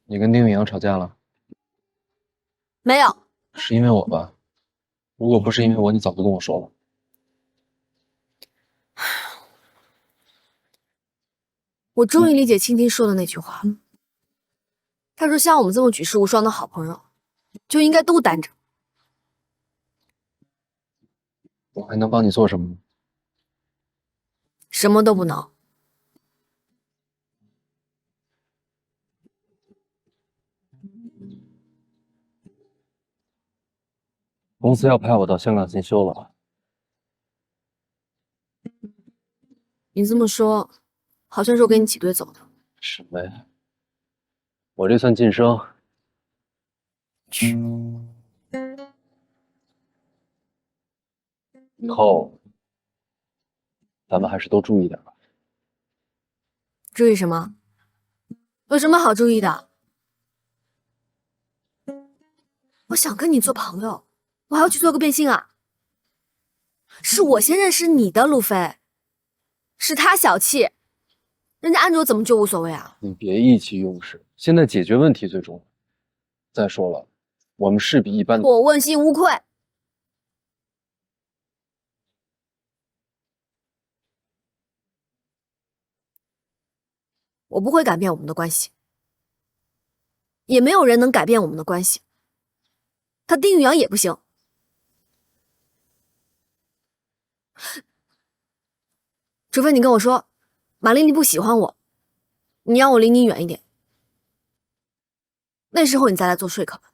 你跟丁宇阳吵架了？没有，是因为我吧？如果不是因为我，你早就跟我说了。我终于理解青青说的那句话。他说像我们这么举世无双的好朋友，就应该都单着。我还能帮你做什么吗？什么都不能。公司要派我到香港进修了。你这么说，好像是我跟你挤兑走的。什么呀？我这算晋升。以后咱们还是都注意点吧。注意什么？有什么好注意的？我想跟你做朋友，我还要去做个变性啊？是我先认识你的，路飞，是他小气，人家按着我怎么就无所谓啊？你别意气用事，现在解决问题最重要。再说了，我们是比一般的……我问心无愧。我不会改变我们的关系，也没有人能改变我们的关系。他丁宇阳也不行。除非你跟我说，马丽丽不喜欢我，你让我离你远一点，那时候你再来做说客吧。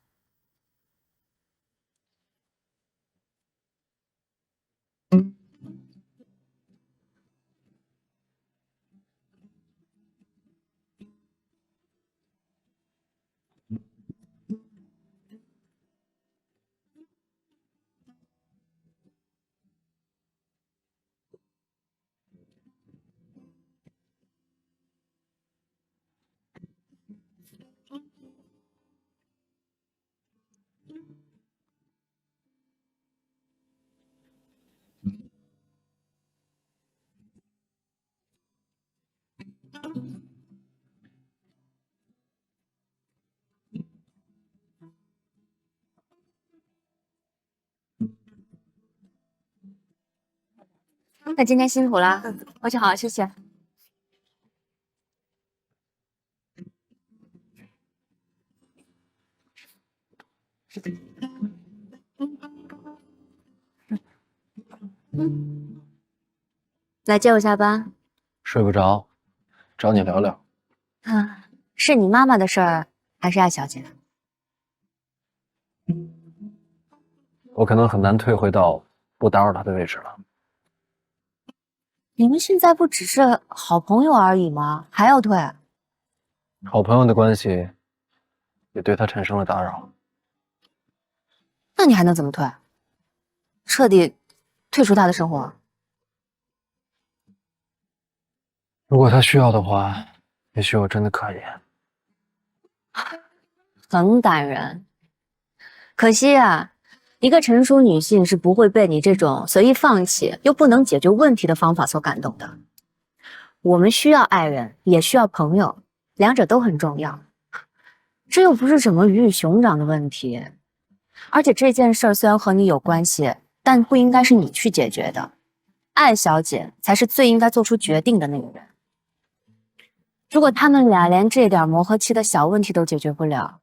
那今天辛苦了，回去好好休息。来接我下班。睡不着，找你聊聊。啊，是你妈妈的事儿，还是艾小姐？我可能很难退回到不打扰他的位置了。你们现在不只是好朋友而已吗？还要退？好朋友的关系也对他产生了打扰。那你还能怎么退？彻底退出他的生活？如果他需要的话，也许我真的可以。很感人。可惜啊，一个成熟女性是不会被你这种随意放弃又不能解决问题的方法所感动的。我们需要爱人，也需要朋友，两者都很重要。这又不是什么鱼与熊掌的问题，而且这件事虽然和你有关系，但不应该是你去解决的。艾小姐才是最应该做出决定的那个人。如果他们俩连这点磨合期的小问题都解决不了，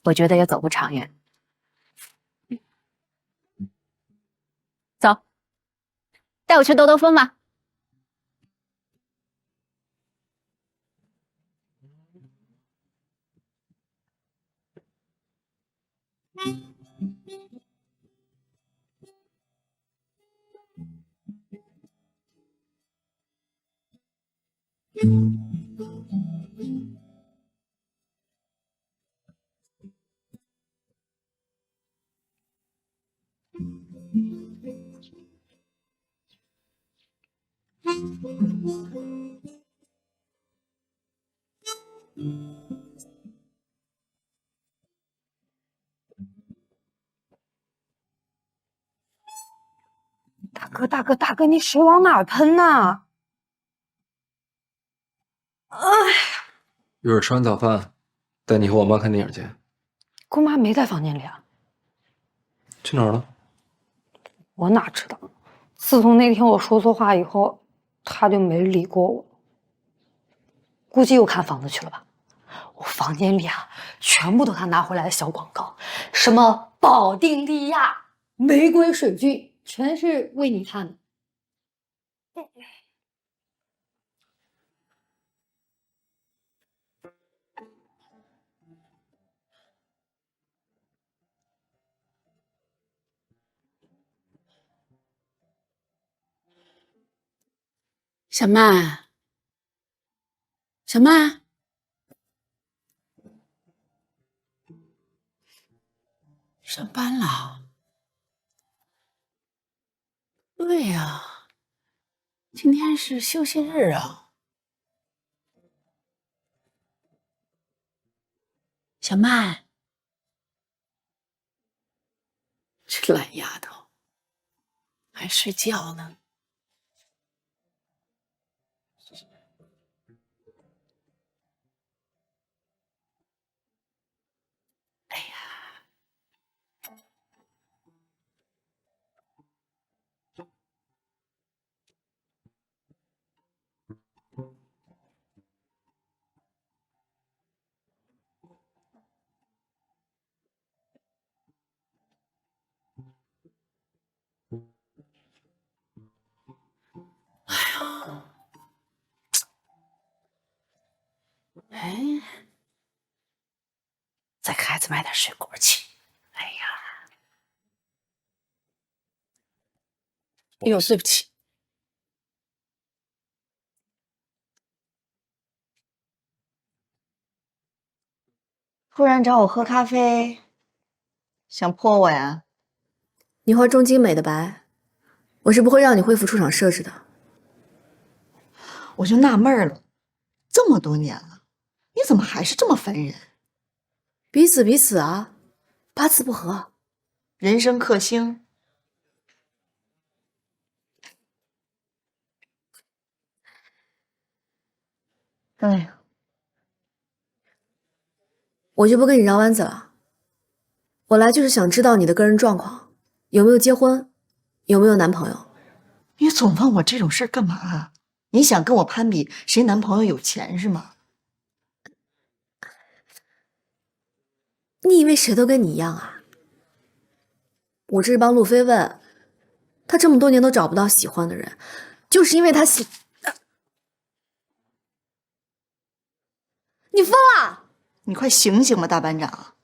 我觉得也走不长远。走，带我去兜兜风吧。大哥，你水往哪儿喷呐？一会儿吃完早饭，带你和我妈看电影去。姑妈没在房间里啊？去哪儿了？我哪知道？自从那天我说错话以后，她就没理过我。估计又看房子去了吧？我房间里啊，全部都她拿回来的小广告，什么保定丽亚、玫瑰水军，全是为你看的。小曼，小曼，上班了？对呀，今天是休息日啊。小曼，这懒丫头还睡觉呢。哎呀，哎，再给孩子买点水果去。哎呀，哎呦，对不起。突然找我喝咖啡，想泼我呀？你画重精美的白，我是不会让你恢复出厂设置的。我就纳闷了，这么多年了，你怎么还是这么烦人？彼此啊，八字不合。人生克星。对，我就不跟你绕弯子了。我来就是想知道你的个人状况，有没有结婚，有没有男朋友。你总问我这种事儿干嘛啊？你想跟我攀比谁男朋友有钱是吗？你以为谁都跟你一样啊？我这是帮路飞问，他这么多年都找不到喜欢的人，就是因为他喜……你疯了！你快醒醒吧，大班长！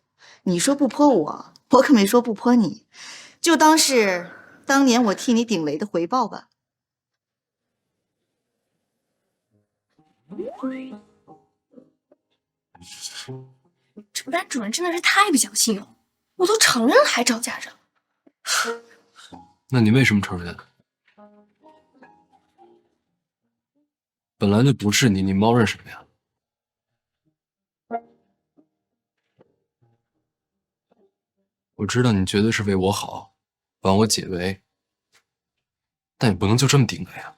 你说不泼我，我可没说不泼你，就当是当年我替你顶雷的回报吧。这班主任真的是太不讲信用，我都承认了还找家长。那你为什么承认？本来就不是你，你猫认什么呀？我知道你绝对是为我好，帮我解围，但也不能就这么顶了呀。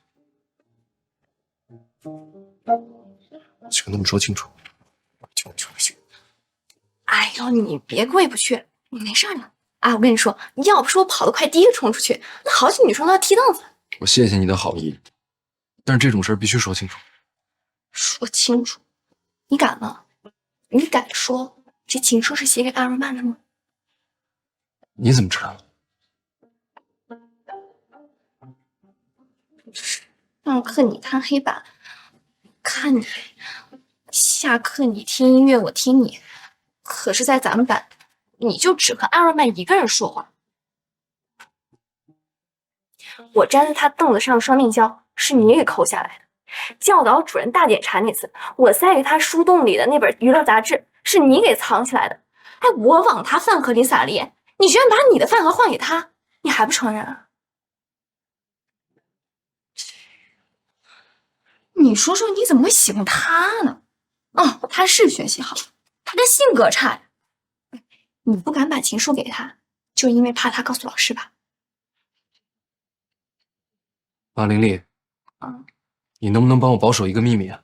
去跟他们说清楚。去。哎呦，你别过意不去，你没事的。哎，我跟你说，要不是我跑得快，第一个冲出去，那好几个女生都要踢凳子。我谢谢你的好意，但是这种事儿必须说清楚。说清楚，你敢吗？你敢说这情书是写给艾若曼的吗？你怎么知道？上课你看黑板，看你；下课你听音乐，我听你。可是，在咱们班，你就只和艾若曼一个人说话。我粘在他凳子上的双面胶是你给抠下来的。教导主任大检查那次，我塞给他书洞里的那本娱乐杂志是你给藏起来的。哎，我往他饭盒里撒了盐，你居然把你的饭盒换给他，你还不承认啊？你说说你怎么会喜欢他呢？他是学习好，他的性格差呀。你不敢把情书给他，就因为怕他告诉老师吧？马玲丽，你能不能帮我保守一个秘密啊？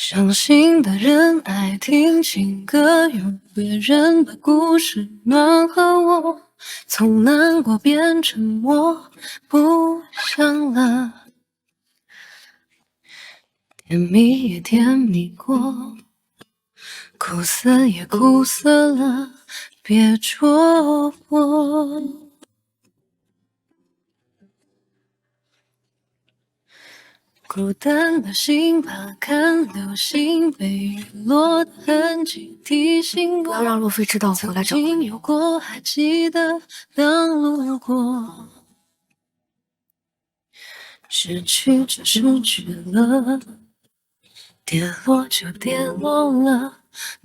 伤心的人爱听情歌，用别人的故事暖和我，从难过变沉默，不想了。甜蜜也甜蜜过，苦涩也苦涩了，别戳破。孤单的心吧，看流星被雨落的痕迹，提醒我不要让洛菲知道我回来找曾经有过，还记得当路过。失去就失去了，跌落就跌落了，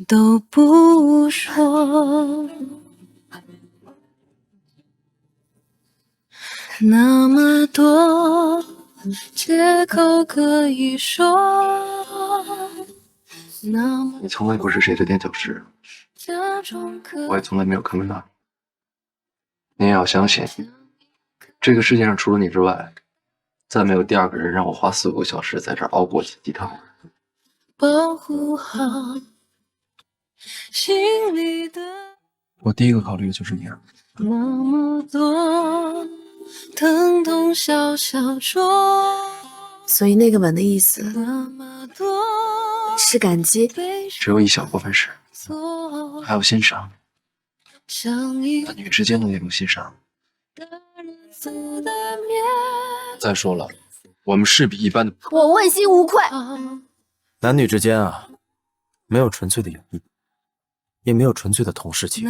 都不说。那么多借口可以说，那么你从来不是谁的垫脚石，假装可我也从来没有看不到你。你也要相信，这个世界上除了你之外，再没有第二个人让我花4、5个小时在这儿熬过几鸡汤。保护好心里的我第一个考虑的就是你啊。那么多疼痛小小戳，所以那个吻的意思那么多是感激。只有一小部分是，还有欣赏，男女之间的那种欣赏。再说了，我们是比一般的。我问心无愧。男女之间啊，没有纯粹的友谊，也没有纯粹的同事情，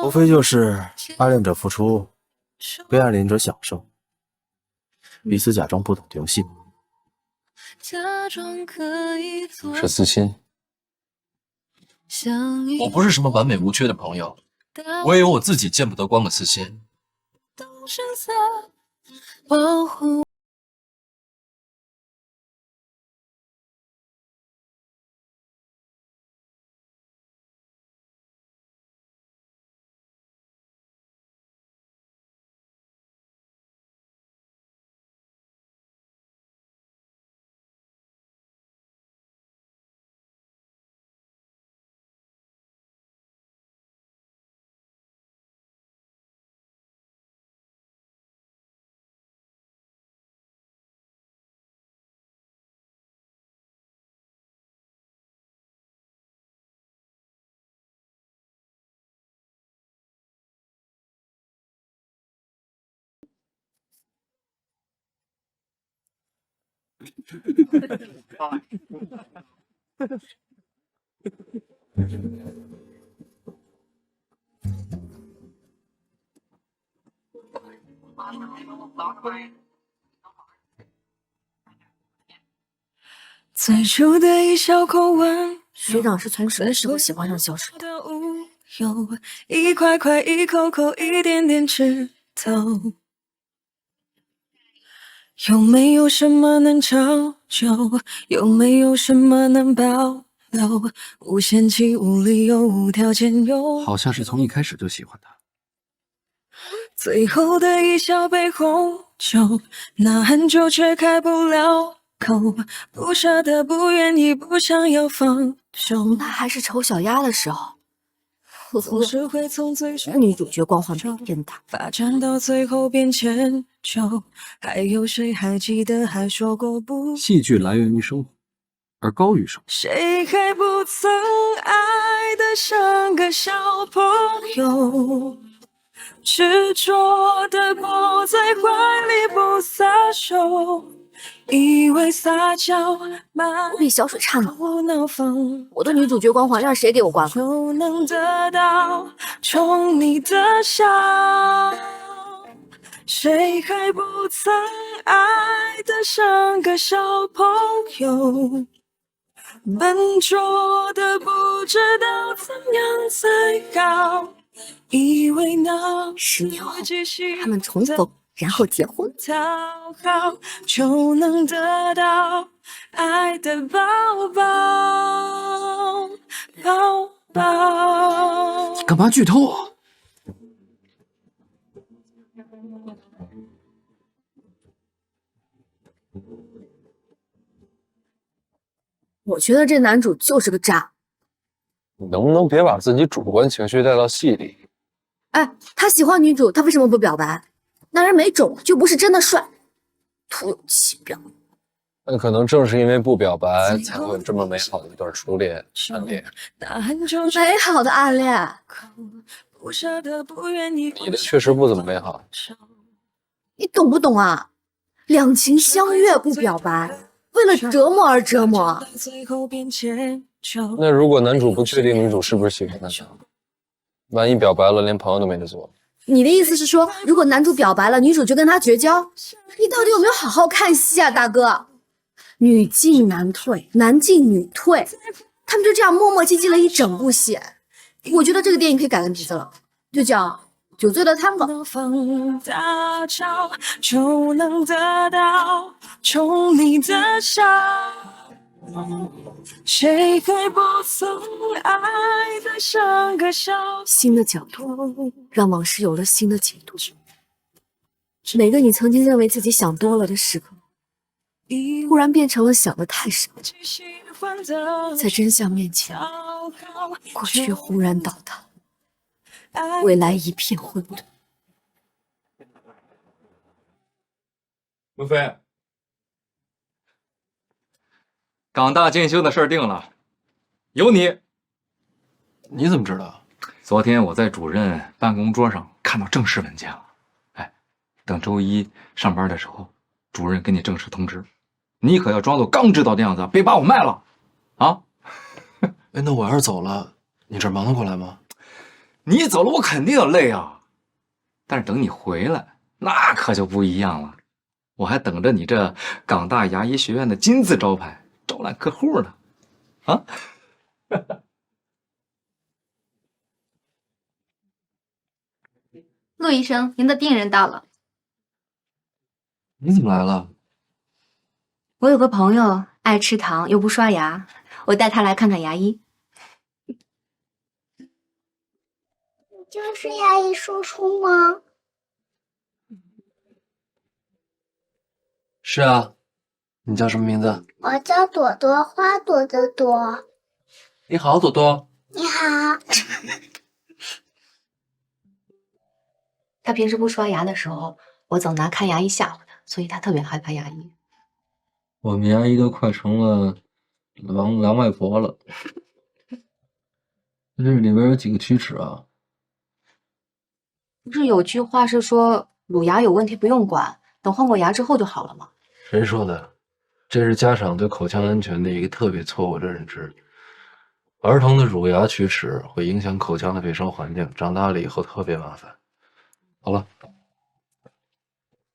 无非就是爱恋者付出，被爱恋者享受，彼此假装不懂的游戏。是私心。我不是什么完美无缺的朋友，我也有我自己见不得光的私心。保护最初的一小口吻，学长是从什么时候喜欢上小水的？有一块块一口口一点点吃透，有没有什么能长久？有没有什么能保留？无限期无理由无条件有，好像是从一开始就喜欢他。最后的一小杯红酒，那很久却开不了口，不舍得不愿意不想要放手，那还是丑小鸭的时候，总是会从最初女主角光环被变大，发展到最后变迁就，还有谁还记得还说过不？戏剧来源于生活，而高于生活。谁还不曾爱得像个小朋友，执着的抱在怀里不撒手，以为撒娇我比小水差呢。脑放我的女主角光环让谁给我挂了？就能得到宠你的笑。谁还不曾爱得像个小朋友，笨拙的不知道怎样才好，以为那10年后，他们重逢，然后结婚，讨好就能得到爱的抱抱，抱抱。你干嘛剧透啊？我觉得这男主就是个渣。你能不能别把自己主观情绪带到戏里？哎，他喜欢女主，他为什么不表白？男人没种，就不是真的帅，徒有其表。那可能正是因为不表白，才会有这么美好的一段初恋暗恋。美好的暗恋，你的确实不怎么美好。你懂不懂啊？两情相悦不表白，为了折磨而折磨。那如果男主不确定女主是不是喜欢他呢？万一表白了，连朋友都没得做。你的意思是说，如果男主表白了，女主就跟他绝交？你到底有没有好好看戏啊，大哥？女进男退，男进女退，他们就这样磨磨唧唧了一整部戏。我觉得这个电影可以改个名字了，就叫《酒醉的探戈》。就能得到宠你的笑，谁会不曾爱得像个小新的角度，让往事有了新的解读。每个你曾经认为自己想多了的时刻，忽然变成了想的太少。在真相面前，过去忽然倒塌，未来一片混沌。陆飞，港大进修的事儿定了，有你。你怎么知道？昨天我在主任办公桌上看到正式文件了。哎，等周一上班的时候，主任给你正式通知，你可要装作刚知道的样子，别把我卖了啊！哎，那我要是走了，你这忙得过来吗？你走了，我肯定要累啊。但是等你回来，那可就不一样了。我还等着你这港大牙医学院的金字招牌招揽客户呢。啊！陆医生，您的病人到了。你怎么来了？我有个朋友爱吃糖又不刷牙，我带他来看看牙医。你就是牙医叔叔吗？是啊，你叫什么名字？我叫朵朵，花朵的朵。你好，朵朵。你好。他平时不刷牙的时候，我总拿看牙医吓唬他，所以他特别害怕牙医。我们牙医都快成了狼外婆了。这里边有几个龋齿啊？不是有句话是说乳牙有问题不用管，等换过牙之后就好了吗？谁说的？这是家长对口腔安全的一个特别错误的认知。儿童的乳牙龋齿会影响口腔的卫生环境，长大了以后特别麻烦。好了，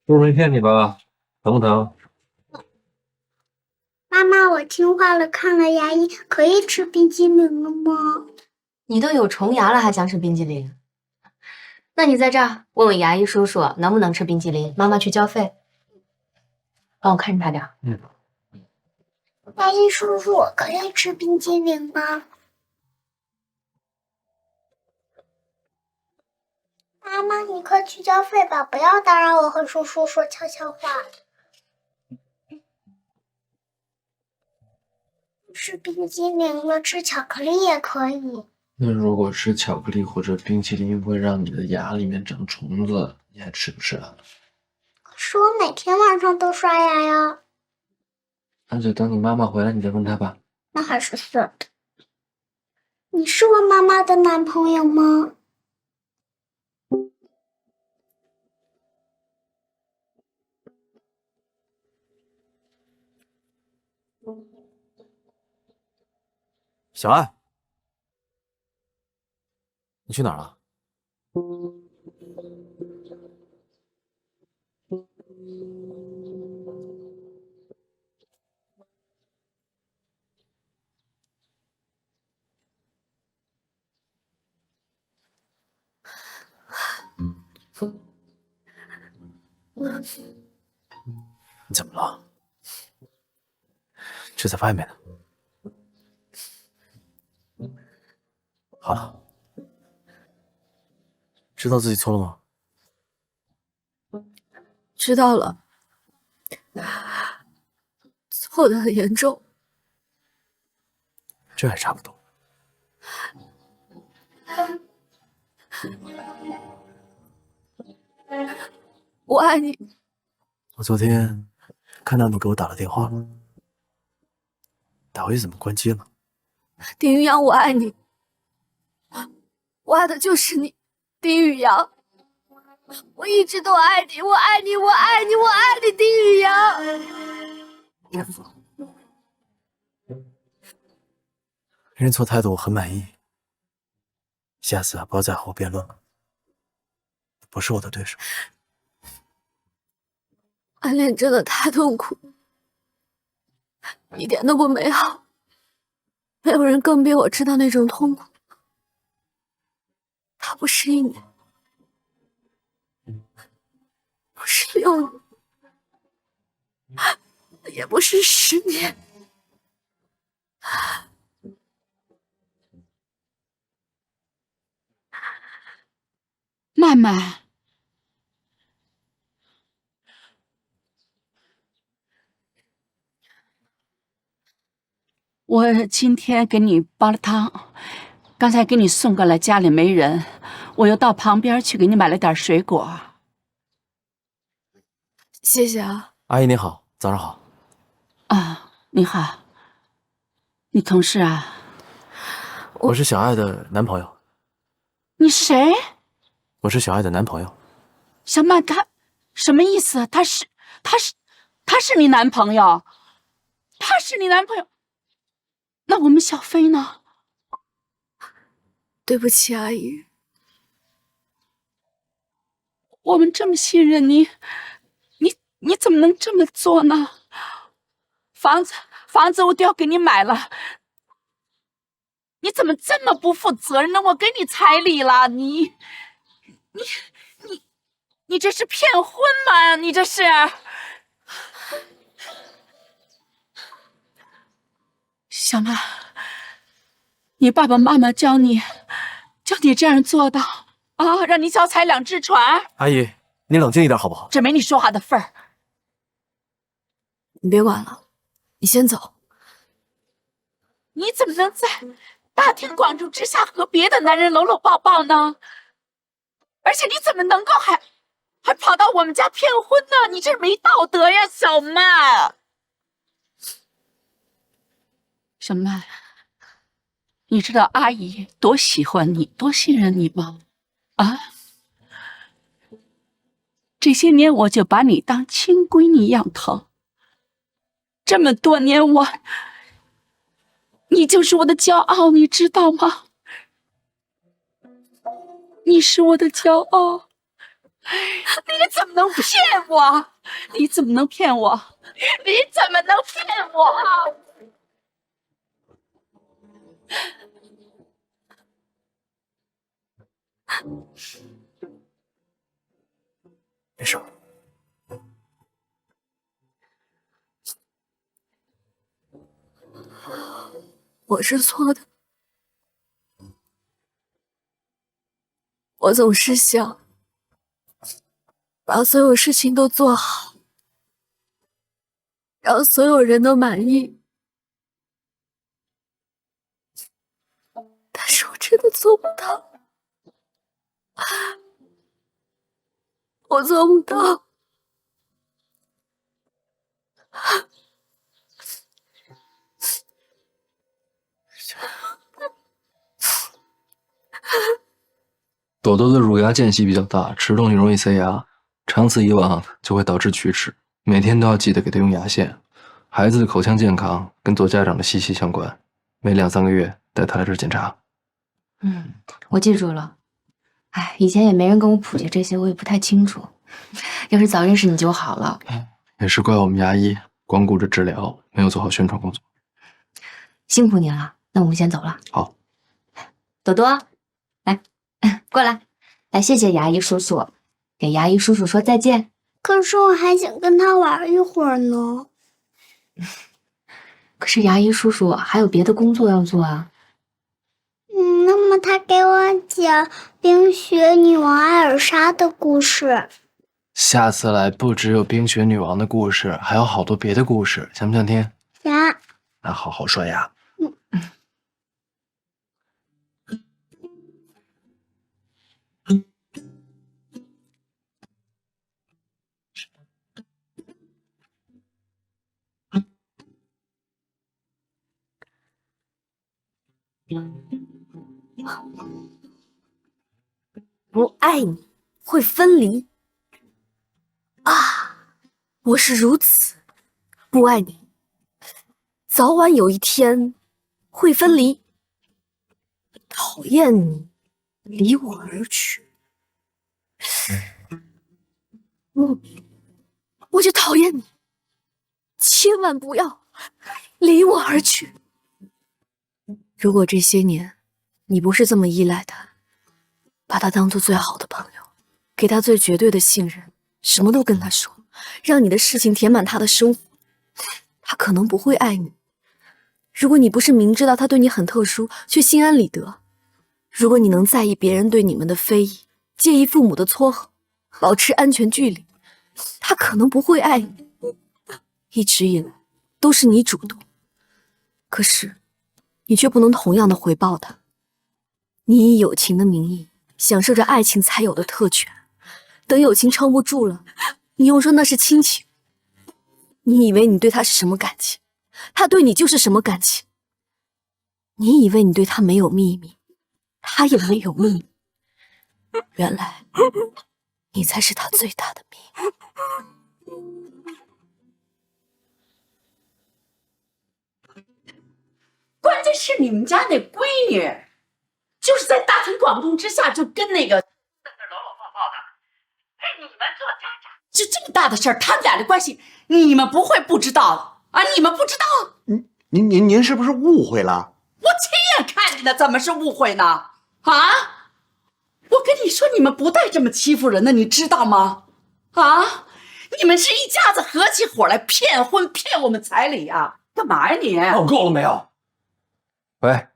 叔叔没骗你吧？疼不疼？妈妈，我听话了，看了牙医，可以吃冰激凌了吗？你都有虫牙了，还想吃冰激凌？那你在这儿问问牙医叔叔能不能吃冰激凌，妈妈去交费。帮我看着他点。牙医叔叔，我可以吃冰激凌吗？妈妈，你快去交费吧，不要打扰我和叔叔说悄悄话。不吃冰激凌了，吃巧克力也可以。那如果吃巧克力或者冰淇淋会让你的牙里面长虫子，你还吃不吃啊？可是我每天晚上都刷牙呀。那就等你妈妈回来，你再问她吧。那还是算的。你是我妈妈的男朋友吗？小爱，你去哪儿了？你怎么了？这在外面呢。好了，知道自己错了吗？知道了，错的很严重。这还差不多。我爱你。我昨天看到你给我打了电话了，打回去怎么关机了？丁宇阳，我爱你，我爱的就是你，丁宇阳，我一直都爱你，我爱你，我爱你，我爱你，丁宇阳。认错态度我很满意，下次不要再和我辩论了，不是我的对手。暗恋真的太痛苦，一点都不美好，没有人更比我知道那种痛苦。他不是1年，不是6年，也不是10年。曼曼，我今天给你煲了汤，刚才给你送过来，家里没人，我又到旁边去给你买了点水果。谢谢啊。阿姨你好，早上好。啊，你好，你同事啊？我是小爱的男朋友。你是谁？我是小爱的男朋友。小曼，他什么意思？他是你男朋友？他是你男朋友？那我们小飞呢？对不起，阿姨。我们这么信任你，你怎么能这么做呢？房子我都要给你买了，你怎么这么不负责任呢？我给你彩礼了，你这是骗婚吗？你这是。小曼，你爸爸妈妈教你这样做的啊，让你脚踩2只船。阿姨，你冷静一点好不好？这没你说话的份儿。你别管了，你先走。你怎么能在大庭广众之下和别的男人搂搂抱抱呢？而且你怎么能够还跑到我们家骗婚呢？你这没道德呀，小曼！小曼，你知道阿姨多喜欢你，多信任你吗？啊？这些年我就把你当亲闺女一样疼，这么多年你就是我的骄傲，你知道吗？你是我的骄傲。你怎么能骗我？你怎么能骗我？你怎么能骗我？没事。我是错的，我总是想把所有事情都做好，让所有人都满意，但是我真的做不到，我做不到。朵朵的乳牙间隙比较大，吃东西容易塞牙，长此以往就会导致龋齿。每天都要记得给她用牙线。孩子的口腔健康跟做家长的息息相关，每2、3个月带她来这儿检查。我记住了。哎，以前也没人跟我普及这些，我也不太清楚。要是早认识你就好了。也是怪我们牙医光顾着治疗，没有做好宣传工作。辛苦你了，那我们先走了。好，朵朵，来，过来，来，谢谢牙医叔叔，给牙医叔叔说再见。可是我还想跟他玩一会儿呢。可是牙医叔叔还有别的工作要做啊。那么他给我讲冰雪女王艾尔莎的故事。下次来不只有冰雪女王的故事，还有好多别的故事，想不想听？想。那好好刷牙。不爱你会分离啊！我是如此不爱你，早晚有一天会分离。讨厌你，离我而去。我就讨厌你，千万不要离我而去。如果这些年你不是这么依赖他，把他当做最好的朋友，给他最绝对的信任，什么都跟他说，让你的事情填满他的生活，他可能不会爱你。如果你不是明知道他对你很特殊，却心安理得，如果你能在意别人对你们的非议，介意父母的撮合，保持安全距离，他可能不会爱你。一直以来都是你主动，可是你却不能同样的回报他。你以友情的名义享受着爱情才有的特权，等友情撑不住了，你又说那是亲情。你以为你对他是什么感情，他对你就是什么感情。你以为你对他没有秘密，他也没有秘密。原来你才是他最大的秘密。关键是你们家那闺女，就是在大庭广众之下就跟那个在那搂搂抱抱的。哎，你们做家长，就这么大的事儿，他们俩的关系，你们不会不知道的啊？你们不知道？您是不是误会了？我亲眼看见的，怎么是误会呢？啊！我跟你说，你们不带这么欺负人的，你知道吗？啊！你们是一家子合起伙来骗婚，骗我们彩礼啊！干嘛呀你？闹够了没有？喂，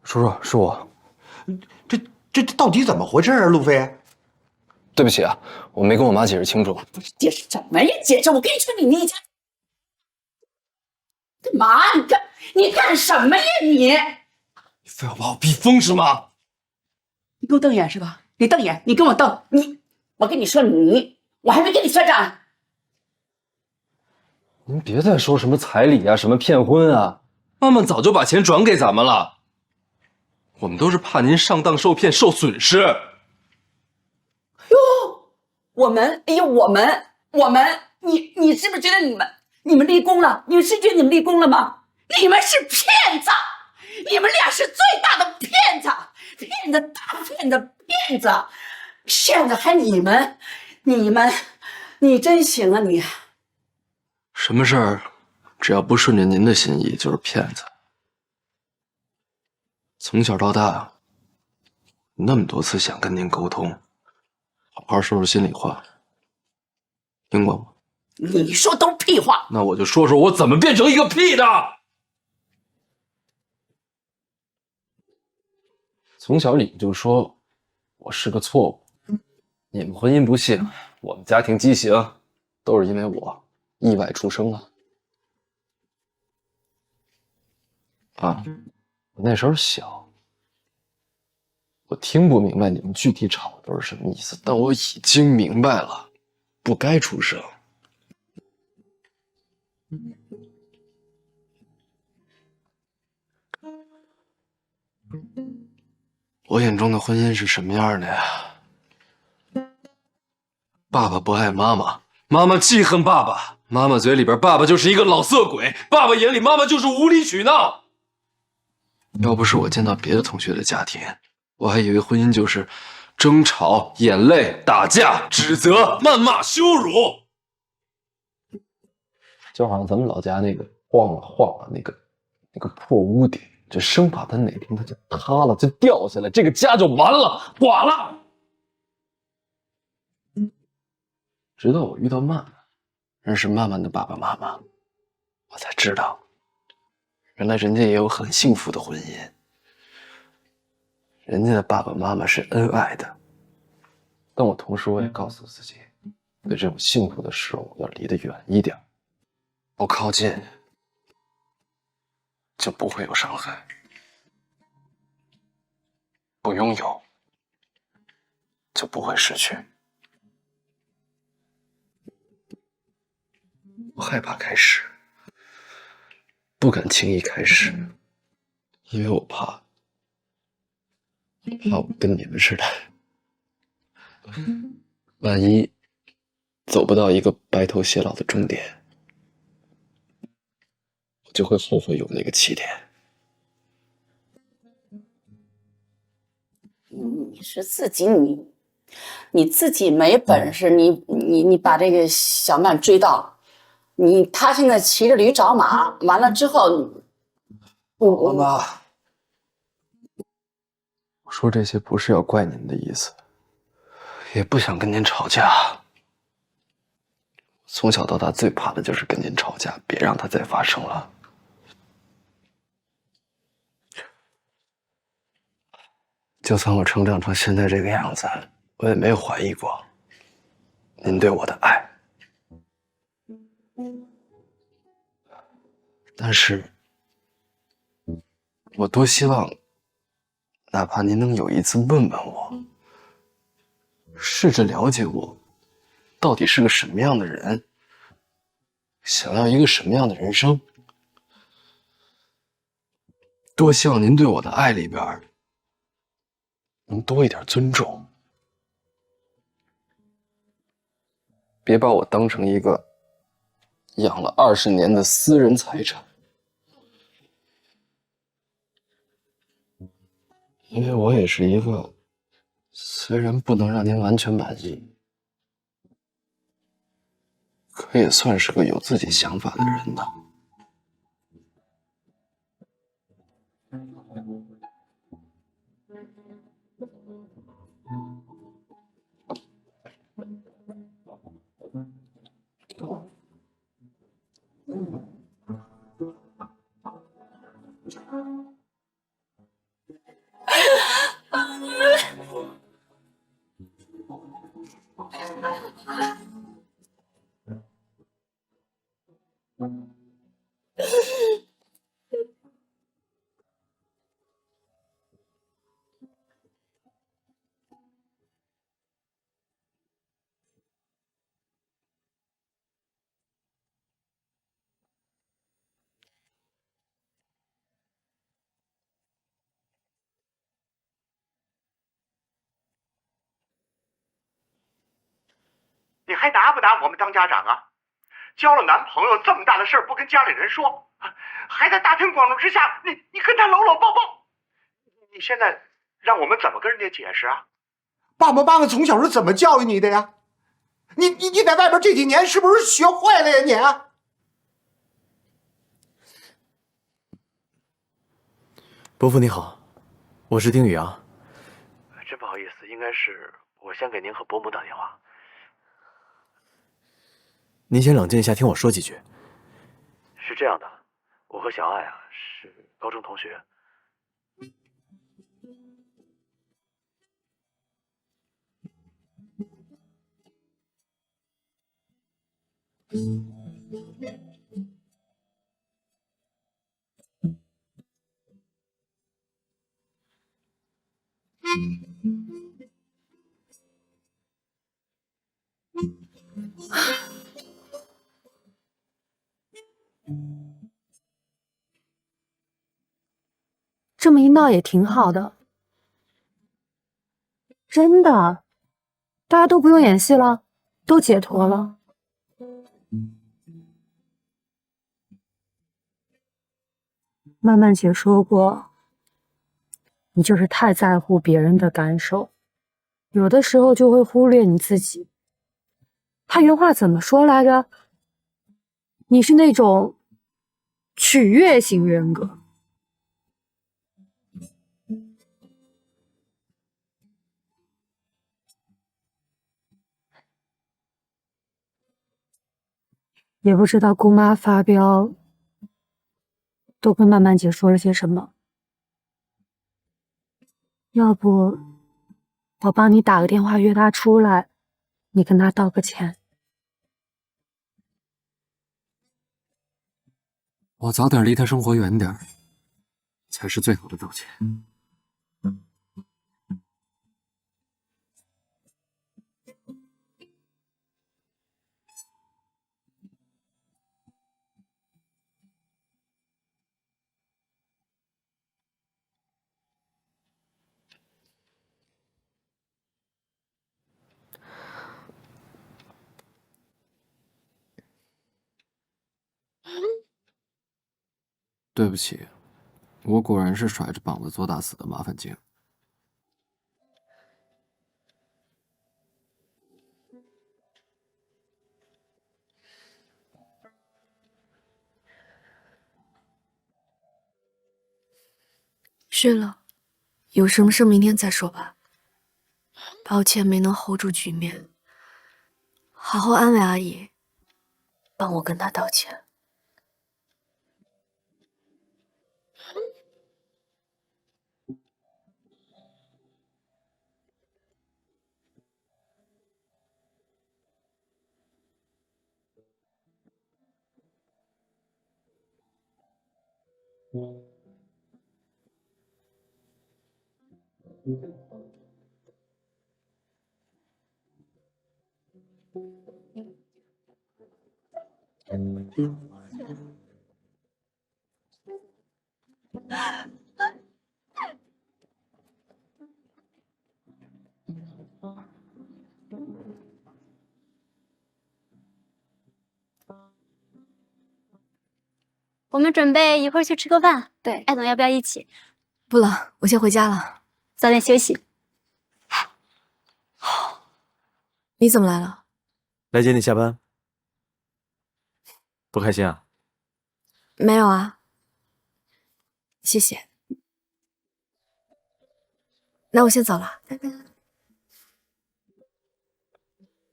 叔叔，是我。这到底怎么回事啊，路飞？对不起啊，我没跟我妈解释清楚。不是解释什么呀？解释！我跟你说，你一家干嘛？你干什么呀你？你非要把我逼疯是吗？你给我瞪眼是吧？你瞪眼，你跟我瞪你！我跟你说我还没跟你算账呢。您别再说什么彩礼啊，什么骗婚啊，妈妈早就把钱转给咱们了。我们都是怕您上当受骗受损失。哟，我们，你是不是觉得你们立功了？你是觉得你们立功了吗？你们是骗子，你们俩是最大的骗子，大骗子，现在还你真行啊你！什么事儿，只要不顺着您的心意，就是骗子。从小到大，那么多次想跟您沟通，好好说说心里话，听过吗？你说都是屁话。那我就说说我怎么变成一个屁的。从小你们就说我是个错误，你们婚姻不幸，我们家庭畸形，都是因为我意外出生了。啊，我那时候小，我听不明白你们具体吵的都是什么意思，但我已经明白了，不该出生。我眼中的婚姻是什么样的呀？爸爸不爱妈妈，妈妈记恨爸爸，妈妈嘴里边爸爸就是一个老色鬼，爸爸眼里妈妈就是无理取闹。要不是我见到别的同学的家庭，我还以为婚姻就是争吵、眼泪、打架、指责、谩骂、羞辱。就好像咱们老家那个晃了晃了那个破屋顶，就生怕它哪天它就塌了，就掉下来，这个家就完了，垮了。直到我遇到曼曼，认识曼曼的爸爸妈妈，我才知道，原来人家也有很幸福的婚姻，人家的爸爸妈妈是恩爱的。但我同时我也告诉自己，对这种幸福的事物要离得远一点，不靠近就不会有伤害，不拥有就不会失去。我害怕开始，不敢轻易开始，因为我怕怕我跟你们似的，万一走不到一个白头偕老的终点，我就会后悔有那个起点。你是自己你自己没本事，你把这个小曼追到，他现在骑着驴找马，完了之后，妈妈，我说这些不是要怪您的意思，也不想跟您吵架。从小到大最怕的就是跟您吵架，别让它再发生了。就算我成长成现在这个样子，我也没有怀疑过您对我的爱。但是，我多希望，哪怕您能有一次问问我，试着了解我到底是个什么样的人，想要一个什么样的人生。多希望您对我的爱里边能多一点尊重，别把我当成一个养了20年的私人财产。因为我也是一个虽然不能让您完全满意，可也算是个有自己想法的人呢。你还拿不拿我们当家长啊？交了男朋友这么大的事儿不跟家里人说，还在大庭广众之下，你跟他搂搂抱抱，你现在让我们怎么跟人家解释啊？爸爸妈妈从小是怎么教育你的呀？你在外边这几年是不是学坏了呀你啊？伯父你好，我是丁宇阳。真不好意思，应该是我先给您和伯母打电话。您先冷静一下，听我说几句。是这样的，我和小爱啊是高中同学。这么一闹也挺好的，真的，大家都不用演戏了，都解脱了。曼曼姐说过，你就是太在乎别人的感受，有的时候就会忽略你自己。她原话怎么说来着？你是那种取悦型人格。也不知道姑妈发飙都跟曼曼姐说了些什么，要不我帮你打个电话约她出来，你跟她道个歉。我早点离他生活远点才是最好的道歉。对不起，我果然是甩着膀子做大死的麻烦精。睡了，有什么事明天再说吧。抱歉没能 hold 住局面，好好安慰阿姨，帮我跟她道歉。我们准备一会儿去吃个饭。对，艾总要不要一起？不了，我先回家了，早点休息。你怎么来了？来接你下班。不开心啊？没有啊，谢谢。那我先走了，拜拜。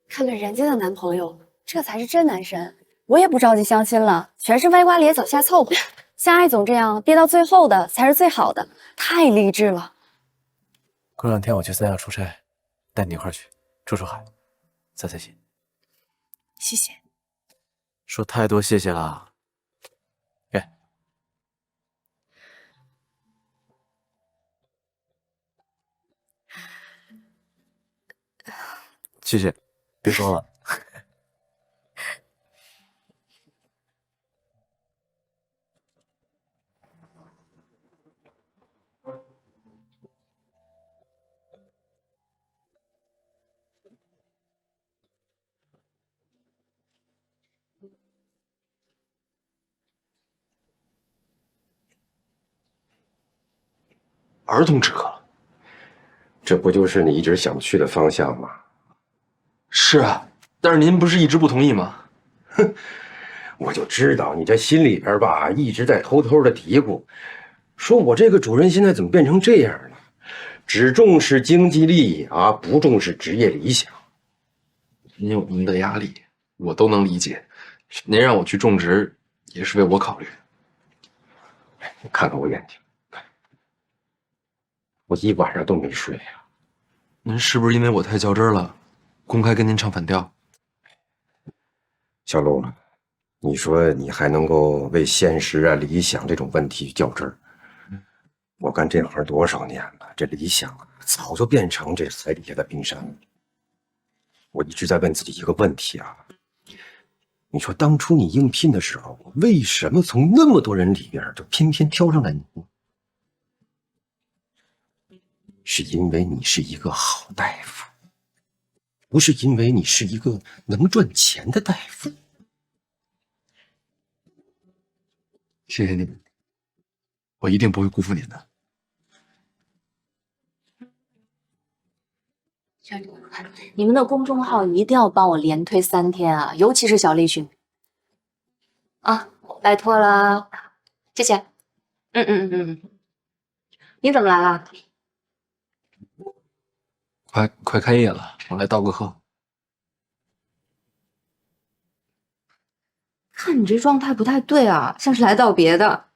看看人家的男朋友，这才是真男神。我也不着急相亲了，全是歪瓜裂枣瞎凑合。像艾总这样憋到最后的才是最好的，太励志了。过2天我去三亚出差，带你一块儿去出出海，散散心。谢谢。说太多谢谢啦。给，谢谢，别说了。儿童之课，这不就是你一直想去的方向吗？是啊，但是您不是一直不同意吗？哼，我就知道你这心里边吧一直在偷偷的嘀咕，说我这个主任现在怎么变成这样了？只重视经济利益啊，不重视职业理想。您有您的压力，我都能理解。您让我去种植，也是为我考虑。你看看我眼睛。我一晚上都没睡呀。您是不是因为我太较真了，公开跟您唱反调？小陆，你说你还能够为现实啊、理想这种问题较真儿？我干这行多少年了，这理想啊，早就变成这海底下的冰山了。我一直在问自己一个问题啊，你说当初你应聘的时候，为什么从那么多人里边就偏偏挑上了你？是因为你是一个好大夫，不是因为你是一个能赚钱的大夫。谢谢你们，我一定不会辜负您的。你们的公众号一定要帮我连推3天啊，尤其是小栗旬啊，拜托了，谢谢。你怎么来了？快开业了，我来道个贺。看你这状态不太对啊，像是来道别的。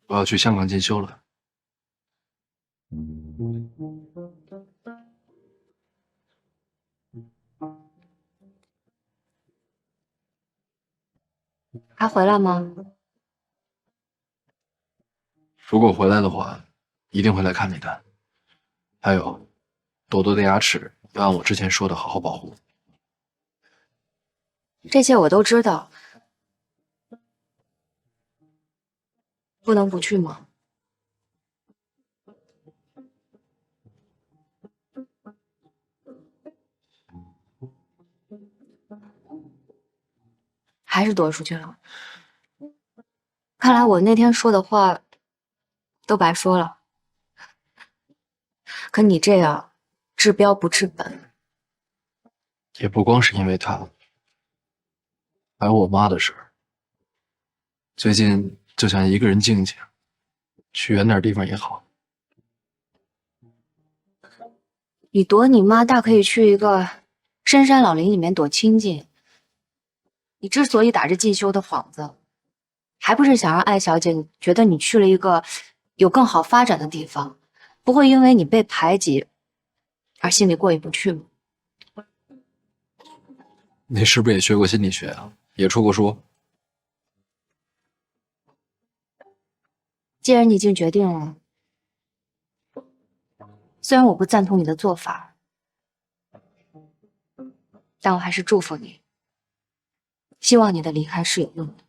我要去香港进修了。还回来吗？如果回来的话，一定会来看你的。还有，朵朵的牙齿要按我之前说的好好保护。这些我都知道，不能不去吗？还是躲出去了。看来我那天说的话都白说了。可你这样治标不治本。也不光是因为他，还有我妈的事儿。最近就想一个人静静，去远点地方也好。你躲你妈，大可以去一个深山老林里面躲清静。你之所以打着进修的幌子，还不是想让艾小姐觉得你去了一个有更好发展的地方，不会因为你被排挤而心里过意不去吗？你是不是也学过心理学啊？也出过书？既然你已经决定了，虽然我不赞同你的做法，但我还是祝福你。希望你的离开是有用的。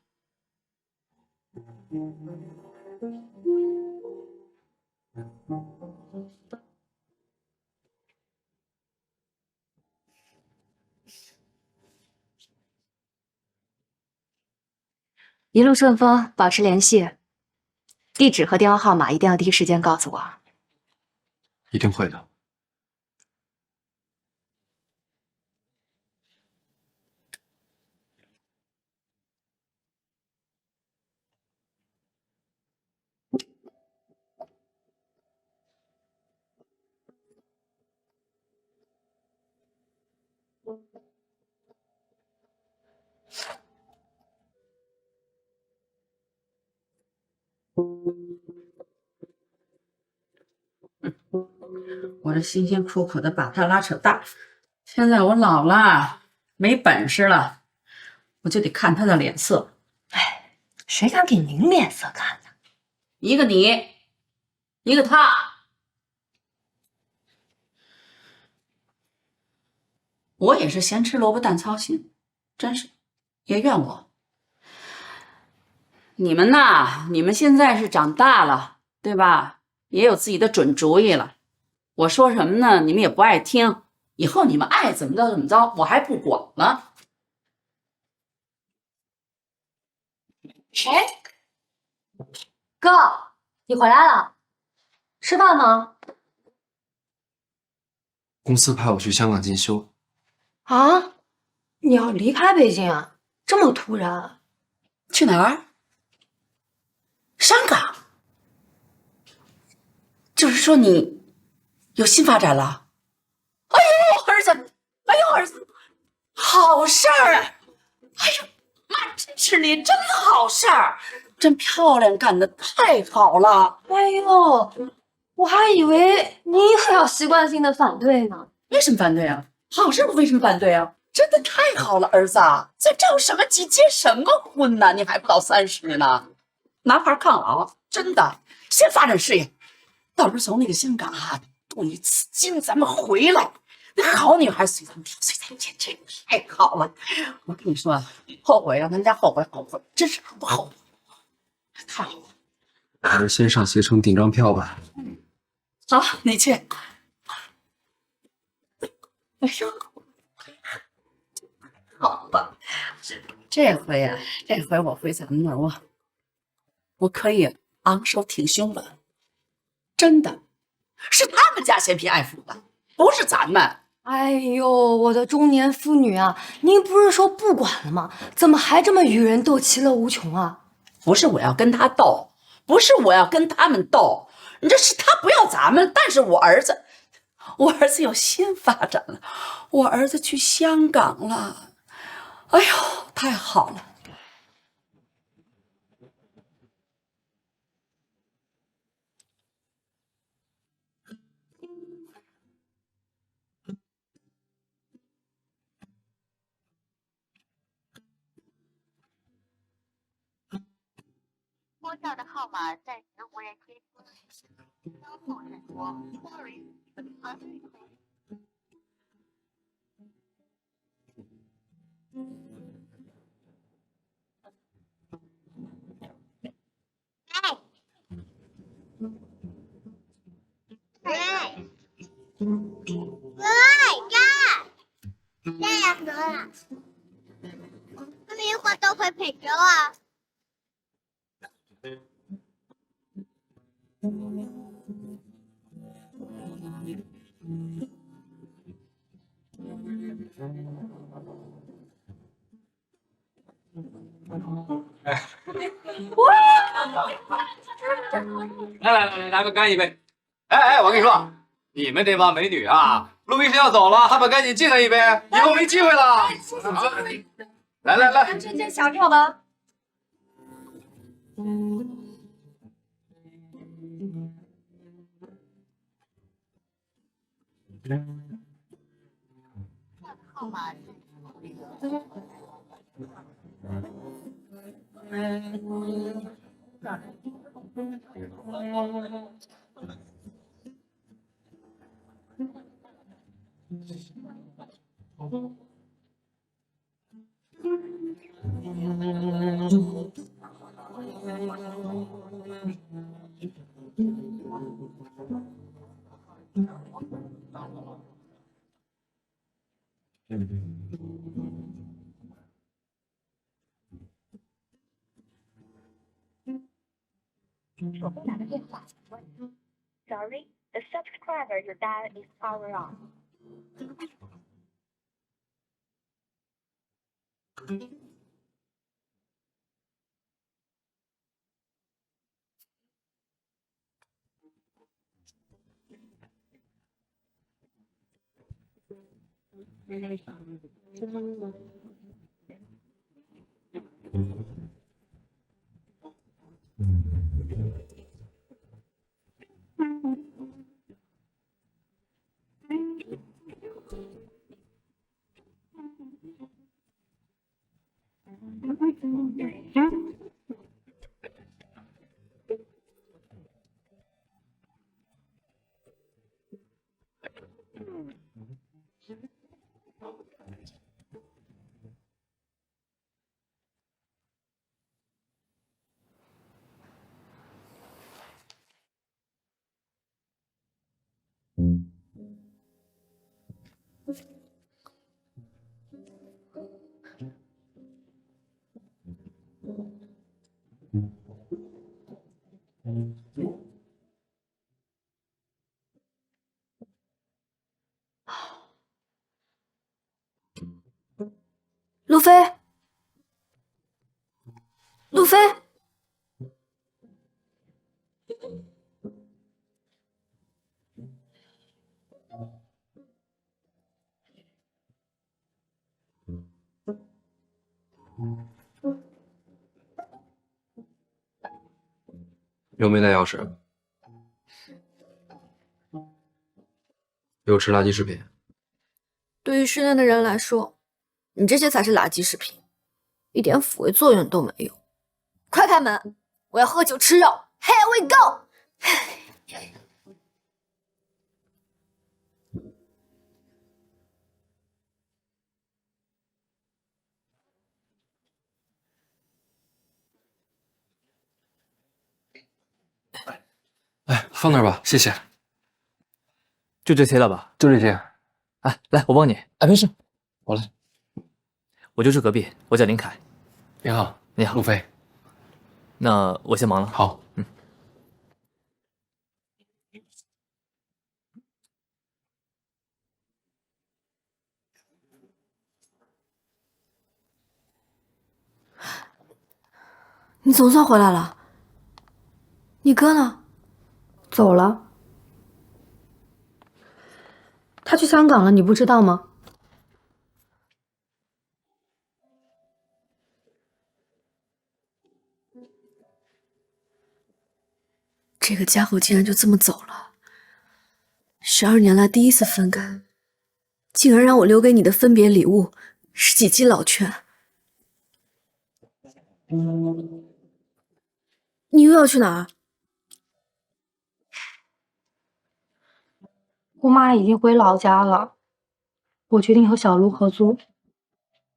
一路顺风，保持联系。地址和电话号码一定要第一时间告诉我。一定会的。我这辛辛苦苦的把他拉扯大，现在我老了，没本事了，我就得看他的脸色。哎，谁敢给您脸色看呢？一个你，一个他。我也是咸吃萝卜淡操心，真是，也怨我。你们呐，你们现在是长大了，对吧？也有自己的准主意了。我说什么呢，你们也不爱听。以后你们爱怎么着怎么着，我还不管了。谁？哥，你回来了，吃饭吗？公司派我去香港进修。啊？你要离开北京啊？这么突然？去哪儿？香港？就是说你有新发展了？哎呦，儿子！哎呦，儿子，好事儿！哎呦，妈支持你，真好事儿，真漂亮，干得太好了！哎呦，我还以为你可要习惯性的反对呢。为什么反对啊？好事我为什么反对啊？真的太好了，儿子，在着什么急，结什么婚呢？你还不到30呢，拿牌抗老，真的，先发展事业，到时候从那个香港啊镀一次金，咱们回来，那好女孩随咱们挑，随咱们捡，这太好了。我跟你说，后悔让咱家后悔，真是不后悔，太好了。还是先上携程订张票吧。好，你去。哎呦，好吧，这回啊，这回我回咱们那儿，我可以昂首挺胸了，真的，是他们家嫌贫爱富的，不是咱们。哎呦，我的中年妇女啊，您不是说不管了吗？怎么还这么与人斗，其乐无穷啊？不是我要跟他斗，不是我要跟他们斗，你这是他不要咱们，但是我儿子有新发展了，我儿子去香港了，哎呦，太好了。拨叫的号码暂时无人接听，稍后再拨。Sorry, the person please. 这样得了，妹妹一会儿都会陪着我。来，咱们干一杯！哎，我跟你说，你们这帮美女啊，陆医生要走了，还不赶紧敬他一杯，以后没机会了。来，这件小料吧。号码。我会打个电话。Sorry, the subscriber you dial is power on. 路飞，路飞，有没带钥匙？有吃垃圾食品。对于训练的人来说，你这些才是垃圾食品，一点抚慰作用都没有。快开门，我要喝酒吃肉。Here we go！ 哎，放那儿吧，谢谢。就这些了吧？就这些。哎，来，我帮你。哎，没事，我来。我就住隔壁，我叫林凯。你好，你好，陆飞。那我先忙了。好，你总算回来了。你哥呢？走了。他去香港了，你不知道吗？这个家伙竟然就这么走了。12年来第一次分开，竟然让我留给你的分别礼物是几斤老泉。你又要去哪儿？姑妈已经回老家了，我决定和小卢合租，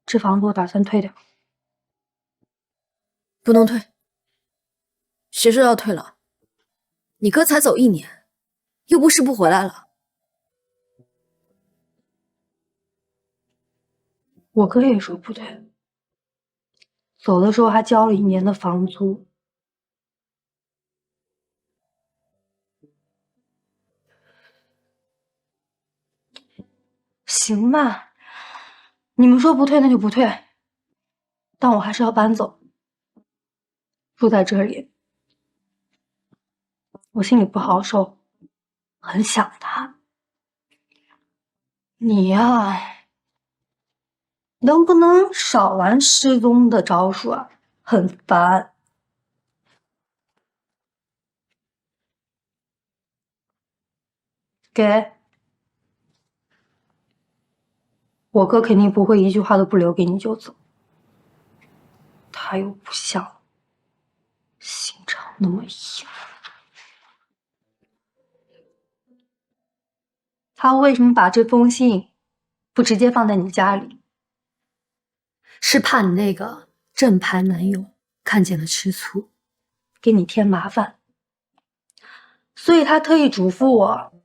这房子我打算退掉。不能退，谁说要退了？你哥才走1年，又不是不回来了。我哥也说不退。走的时候还交了1年的房租。行吧，你们说不退那就不退，但我还是要搬走，住在这里，我心里不好受，很想他。你呀，能不能少玩失踪的招数啊？很烦。给。我哥肯定不会一句话都不留给你就走，他又不像心肠那么硬。他为什么把这封信不直接放在你家里？是怕你那个正牌男友看见了吃醋，给你添麻烦，所以他特意嘱咐我，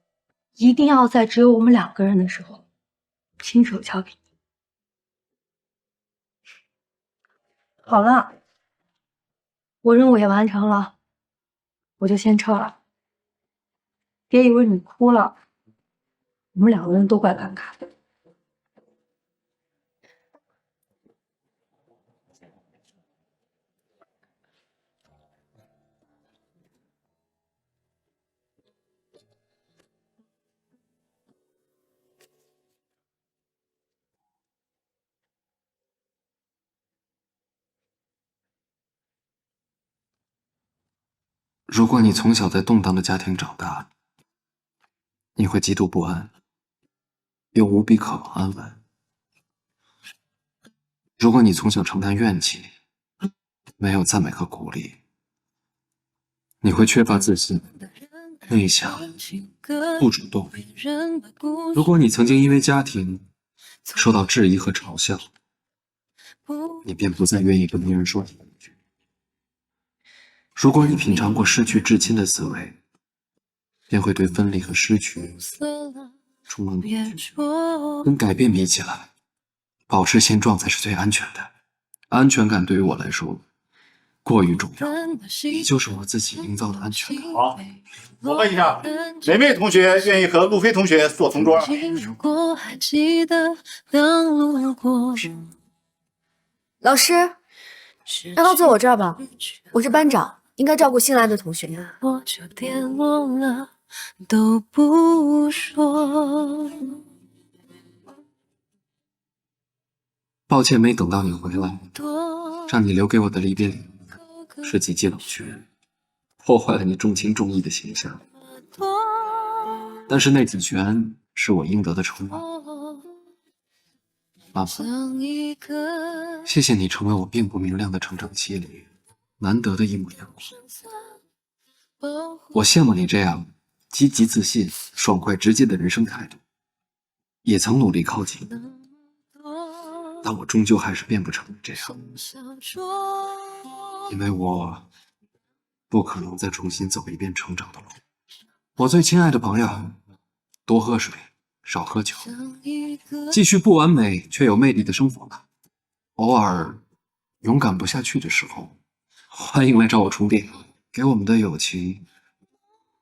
一定要在只有我们2个人的时候，亲手交给你。好了，我任务也完成了，我就先撤了。别以为你哭了，我们2个人都怪尴尬的。如果你从小在动荡的家庭长大，你会极度不安，又无比渴望安稳。如果你从小承担怨气，没有赞美和鼓励，你会缺乏自信，内向，不主动。如果你曾经因为家庭受到质疑和嘲笑，你便不再愿意跟别人说几句。如果你品尝过失去至亲的滋味，便会对分离和失去充满恐惧。跟改变比起来，保持现状才是最安全的。安全感对于我来说过于重要，也就是我自己营造的安全感。好，我问一下，哪位同学愿意和路飞同学做同桌？老师，让他坐我这儿吧，我是班长，应该照顾新来的同学。都不说。抱歉没等到你回来，让你留给我的离别礼物是几记冷拳，破坏了你重情重义的形象。但是那几拳是我应得的惩罚。妈妈，谢谢你成为我并不明亮的成长期里难得的一抹阳光。我羡慕你这样积极自信、爽快直接的人生态度，也曾努力靠近，但我终究还是变不成这样，因为我不可能再重新走一遍成长的路。我最亲爱的朋友，多喝水，少喝酒，继续不完美却有魅力的生活吧。偶尔勇敢不下去的时候，欢迎来找我充电，给我们的友情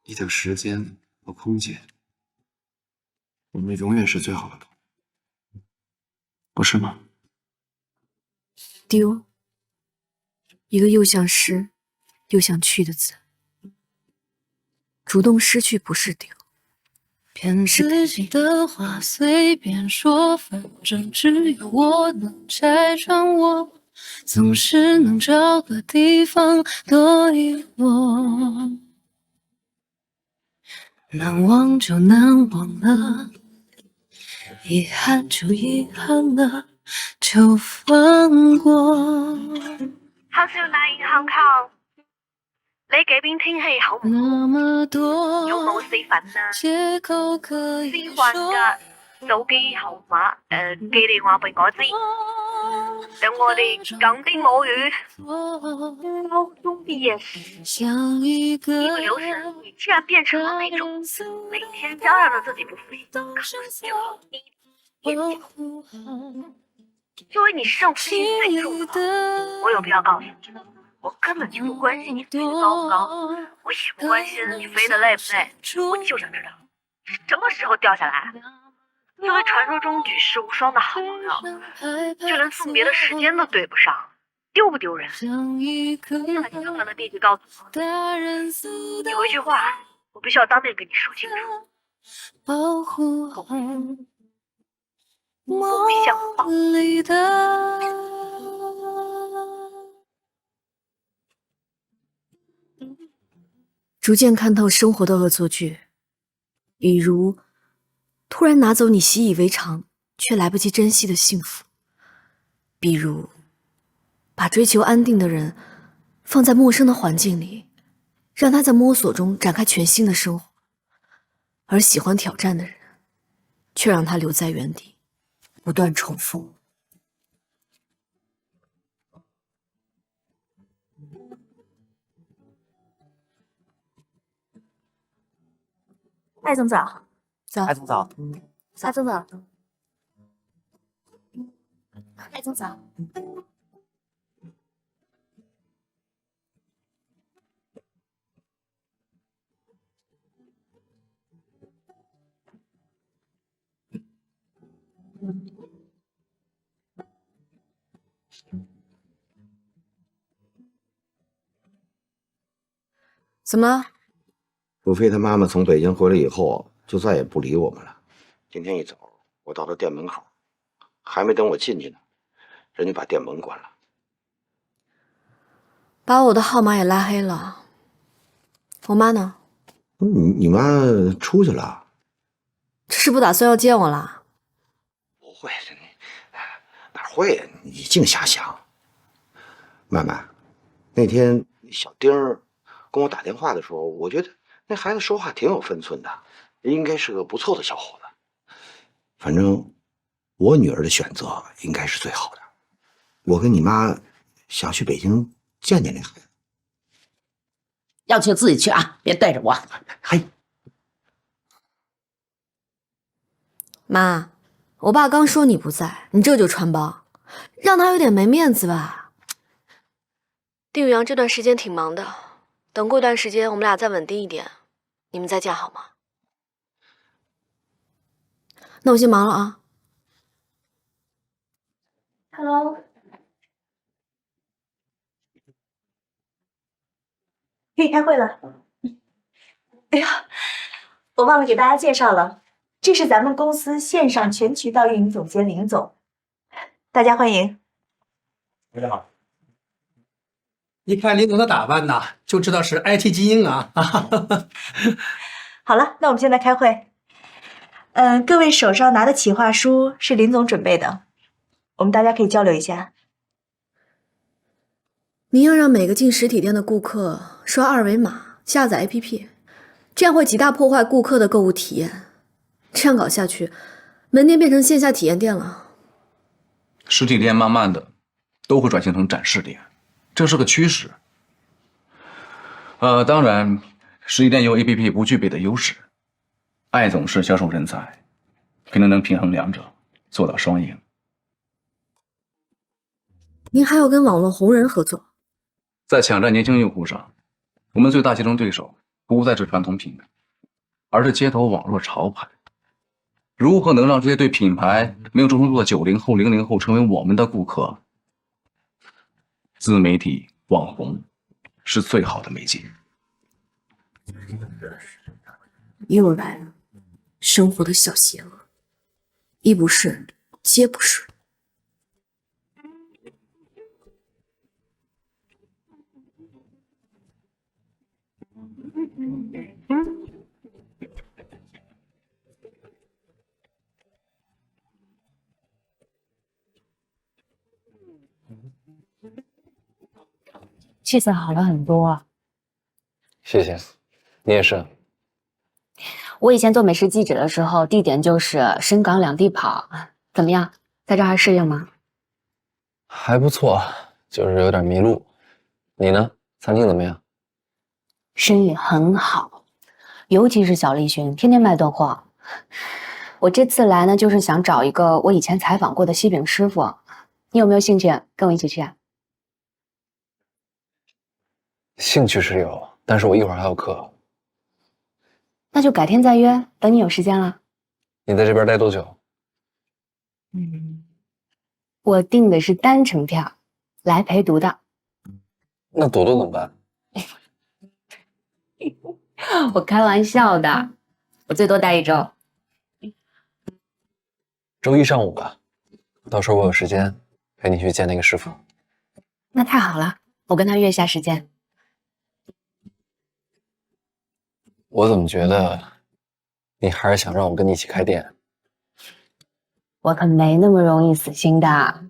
一点时间和空间。我们永远是最好的朋友，不是吗？丢，一个又像失又像去的字。主动失去不是丢，骗自己的话随便说，反正只有我能拆穿我，总是能找个地方躲一躲。难忘就难忘了，遗憾就遗憾了，就放過。黑少奶香港，你嗰邊天氣好唔好？有冇試粉啊？試混㗎，手機號碼寄電話俾我知，等我哋講啲母語。高中畢業時，一個留神，你竟然變成了那種每天嚷嚷着自己不服，考試就好，一點點。作为你胜负心最重的，我有必要告诉你，我根本就不关心你飞得高不高，我也不关心你飞得累不累，我就想知道什么时候掉下来。作为传说中举世无双的好朋友，就连送别的时间都对不上，丢不丢人？那你刚刚的弟弟告诉我，有一句话我必须要当面跟你说清楚。不必像话。逐渐看透生活的恶作剧，比如突然拿走你习以为常却来不及珍惜的幸福，比如把追求安定的人放在陌生的环境里，让他在摸索中展开全新的生活，而喜欢挑战的人却让他留在原地不断重复。艾总早。早。艾总早。艾总早。艾总早。怎么了？鲁飞他妈妈从北京回来以后，就再也不理我们了。今天一早，我到他店门口，还没等我进去呢，人家把店门关了，把我的号码也拉黑了。我妈呢？你妈出去了？这是不打算要见我了？不会，哪会呀？你净瞎想。曼曼，那天小丁儿跟我打电话的时候，我觉得那孩子说话挺有分寸的，应该是个不错的小伙子。反正我女儿的选择应该是最好的。我跟你妈想去北京见见那孩子。要去自己去啊，别带着我。嘿，妈，我爸刚说你不在，你这就穿帮，让他有点没面子吧。丁宇阳这段时间挺忙的，等过一段时间我们俩再稳定一点，你们再见好吗？那我先忙了啊。Hello， 可以开会了。哎呀，我忘了给大家介绍了，这是咱们公司线上全渠道运营总监林总，大家欢迎。大家好。一看林总的打扮呐，就知道是 IT 精英啊！好了，那我们现在开会。各位手上拿的企划书是林总准备的，我们大家可以交流一下。您要让每个进实体店的顾客刷二维码下载 APP， 这样会极大破坏顾客的购物体验。这样搞下去，门店变成线下体验店了。实体店慢慢的都会转型成展示店，这是个趋势。当然，实体店有 APP 不具备的优势。艾总是销售人才，肯定能平衡两者，做到双赢。您还有跟网络红人合作？在抢占年轻用户上，我们最大竞争对手不再是传统品牌，而是街头网络潮牌。如何能让这些对品牌没有忠诚度的90后、00后成为我们的顾客？自媒体网红是最好的媒介。又来了，生活的小邪恶，一不是，皆不是。气色好了很多啊。谢谢，你也是。我以前做美食记者的时候，地点就是深港两地跑，怎么样？在这儿还适应吗？还不错，就是有点迷路。你呢？餐厅怎么样？生意很好，尤其是小栗旬，天天卖断货。我这次来呢，就是想找一个我以前采访过的西饼师傅，你有没有兴趣跟我一起去啊？兴趣是有，但是我一会儿还有课。那就改天再约，等你有时间了。你在这边待多久？我订的是单程票，来陪读的。那朵朵怎么办？我开玩笑的，我最多待1周。周一上午吧，到时候我有时间陪你去见那个师傅。那太好了，我跟他约一下时间。我怎么觉得你还是想让我跟你一起开店？我可没那么容易死心的。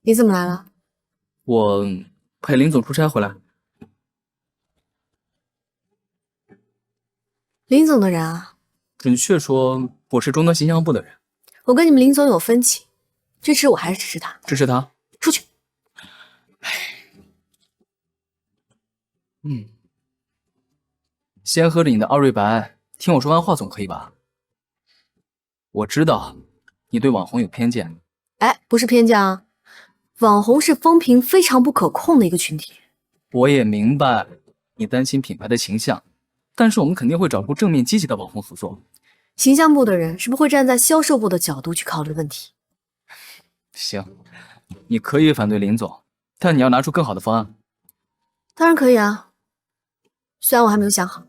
你怎么来了？我陪林总出差回来。林总的人啊，准确说，我是中端形象部的人。我跟你们林总有分歧，支持我还是支持他？支持他。出去。先喝着你的奥瑞白，听我说完话总可以吧？我知道你对网红有偏见。哎，不是偏见啊，网红是风评非常不可控的一个群体。我也明白你担心品牌的形象，但是我们肯定会找出正面积极的网红合作。形象部的人是不是会站在销售部的角度去考虑问题？行，你可以反对林总，但你要拿出更好的方案。当然可以啊，虽然我还没有想好。